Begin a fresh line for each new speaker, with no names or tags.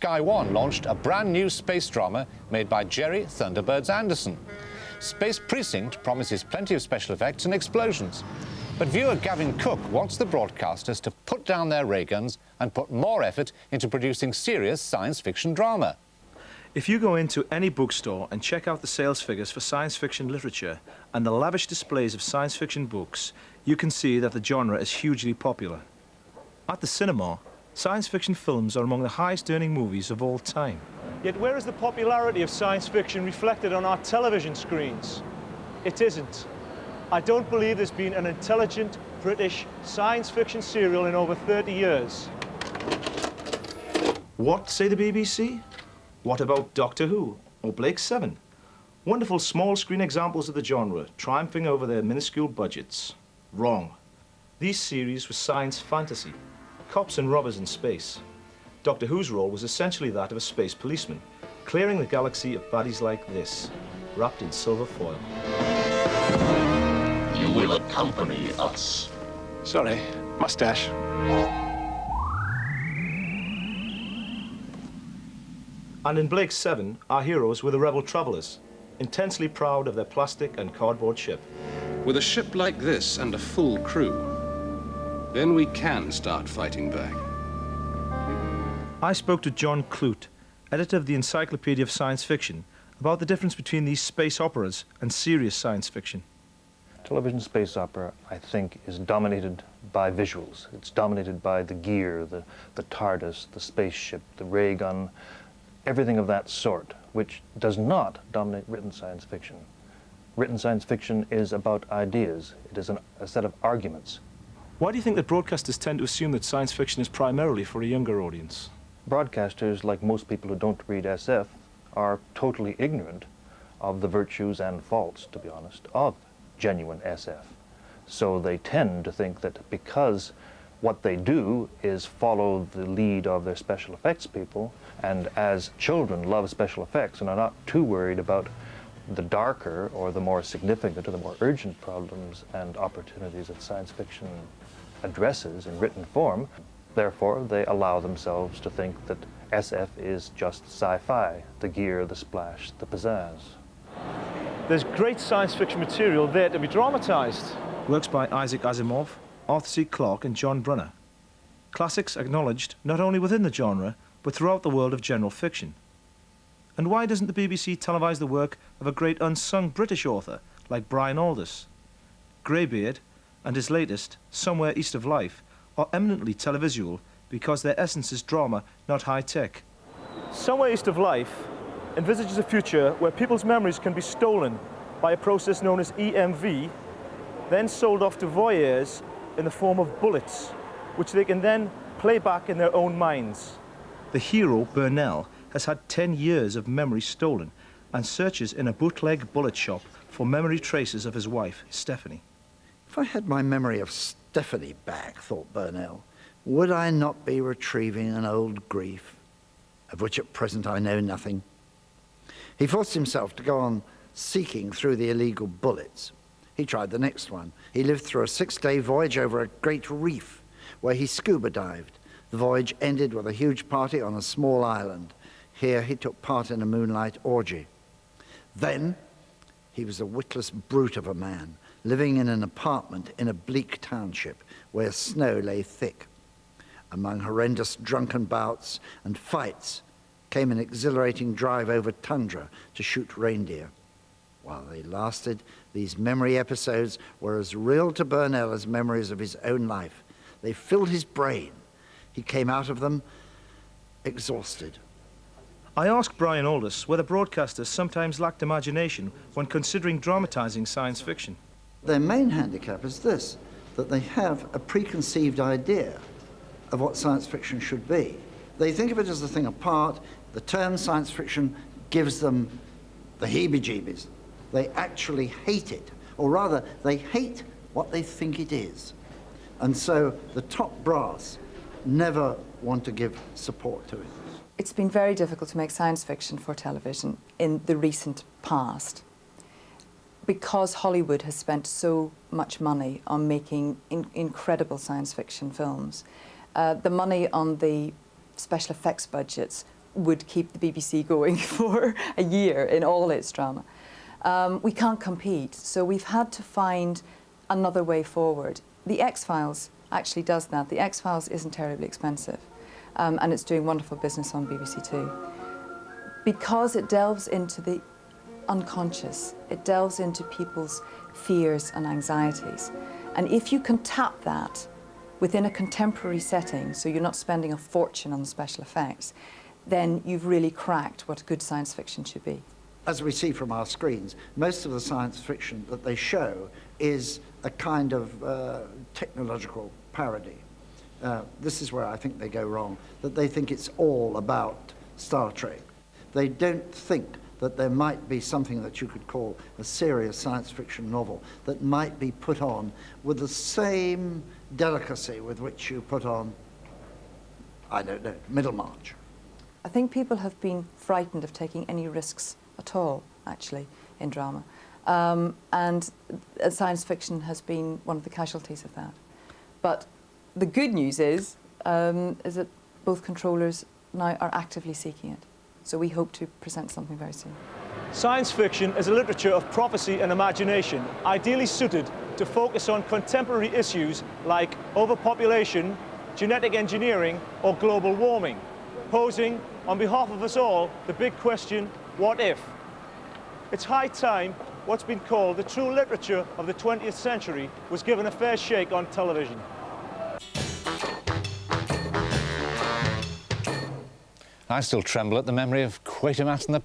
Sky One launched a brand new space drama made by Jerry Thunderbirds Anderson. Space Precinct promises plenty of special effects and explosions. But viewer Gavin Cook wants the broadcasters to put down their ray guns and put more effort into producing serious science fiction drama.
If you go into any bookstore and check out the sales figures for science fiction literature and the lavish displays of science fiction books, you can see that the genre is hugely popular. At the cinema, science fiction films are among the highest earning movies of all time.
Yet where is the popularity of science fiction reflected on our television screens? It isn't. I don't believe there's been an intelligent British science fiction serial in over 30 years.
What, say the BBC? What about Doctor Who or Blake 7? Wonderful small screen examples of the genre, triumphing over their minuscule budgets. Wrong. These series were science fantasy, cops and robbers in space. Doctor Who's role was essentially that of a space policeman, clearing the galaxy of baddies like this, wrapped in silver foil.
You will accompany us.
Sorry, mustache.
And in Blake 7, our heroes were the rebel travelers, intensely proud of their plastic and cardboard ship.
With a ship like this and a full crew, then we can start fighting back.
I spoke to John Clute, editor of the Encyclopedia of Science Fiction, about the difference between these space operas and serious science fiction.
Television space opera, I think, is dominated by visuals. It's dominated by the gear, the TARDIS, the spaceship, the ray gun, everything of that sort, which does not dominate written science fiction. Written science fiction is about ideas. It is a set of arguments.
Why do you think that broadcasters tend to assume that science fiction is primarily for a younger audience?
Broadcasters, like most people who don't read SF, are totally ignorant of the virtues and faults, to be honest, of genuine SF. So they tend to think that because what they do is follow the lead of their special effects people, and as children love special effects and are not too worried about the darker or the more significant or the more urgent problems and opportunities that science fiction addresses in written form, therefore they allow themselves to think that SF is just sci-fi, the gear, the splash, the pizzazz.
There's great science fiction material there to be dramatized.
Works by Isaac Asimov, Arthur C. Clarke and John Brunner. Classics acknowledged not only within the genre, but throughout the world of general fiction. And why doesn't the BBC televise the work of a great unsung British author like Brian Aldiss? Greybeard and his latest, Somewhere East of Life, are eminently televisual because their essence is drama, not high-tech.
Somewhere East of Life envisages a future where people's memories can be stolen by a process known as EMV, then sold off to voyeurs in the form of bullets, which they can then play back in their own minds.
The hero, Burnell, has had 10 years of memory stolen and searches in a bootleg bullet shop for memory traces of his wife, Stephanie.
If I had my memory of Stephanie back, thought Burnell, would I not be retrieving an old grief, of which at present I know nothing? He forced himself to go on seeking through the illegal bullets. He tried the next one. He lived through a 6-day voyage over a great reef, where he scuba dived. The voyage ended with a huge party on a small island. Here he took part in a moonlight orgy. Then he was a witless brute of a man, living in an apartment in a bleak township where snow lay thick. Among horrendous drunken bouts and fights came an exhilarating drive over tundra to shoot reindeer. While they lasted, these memory episodes were as real to Burnell as memories of his own life. They filled his brain. He came out of them exhausted.
I asked Brian Aldiss whether broadcasters sometimes lacked imagination when considering dramatizing science fiction.
Their main handicap is this, that they have a preconceived idea of what science fiction should be. They think of it as a thing apart. The term science fiction gives them the heebie-jeebies. They actually hate it, or rather, they hate what they think it is. And so the top brass never want to give support to it.
It's been very difficult to make science fiction for television in the recent past because Hollywood has spent so much money on making incredible science fiction films. The money on the special effects budgets would keep the BBC going for a year in all its drama. We can't compete, so we've had to find another way forward. The X-Files actually does that. The X-Files isn't terribly expensive, and it's doing wonderful business on BBC Two. Because it delves into the unconscious, it delves into people's fears and anxieties. And if you can tap that within a contemporary setting, so you're not spending a fortune on special effects, then you've really cracked what good science fiction should be.
As we see from our screens, most of the science fiction that they show is a kind of technological parody. This is where I think they go wrong, that they think it's all about Star Trek. They don't think that there might be something that you could call a serious science fiction novel that might be put on with the same delicacy with which you put on, I don't know, Middlemarch.
I think people have been frightened of taking any risks at all, actually, in drama. And science fiction has been one of the casualties of that. But the good news is that both controllers now are actively seeking it. So we hope to present something very soon.
Science fiction is a literature of prophecy and imagination, ideally suited to focus on contemporary issues like overpopulation, genetic engineering, or global warming, posing, on behalf of us all, the big question, what if? It's high time what's been called the true literature of the 20th century was given a fair shake on television.
I still tremble at the memory of Quatermass and the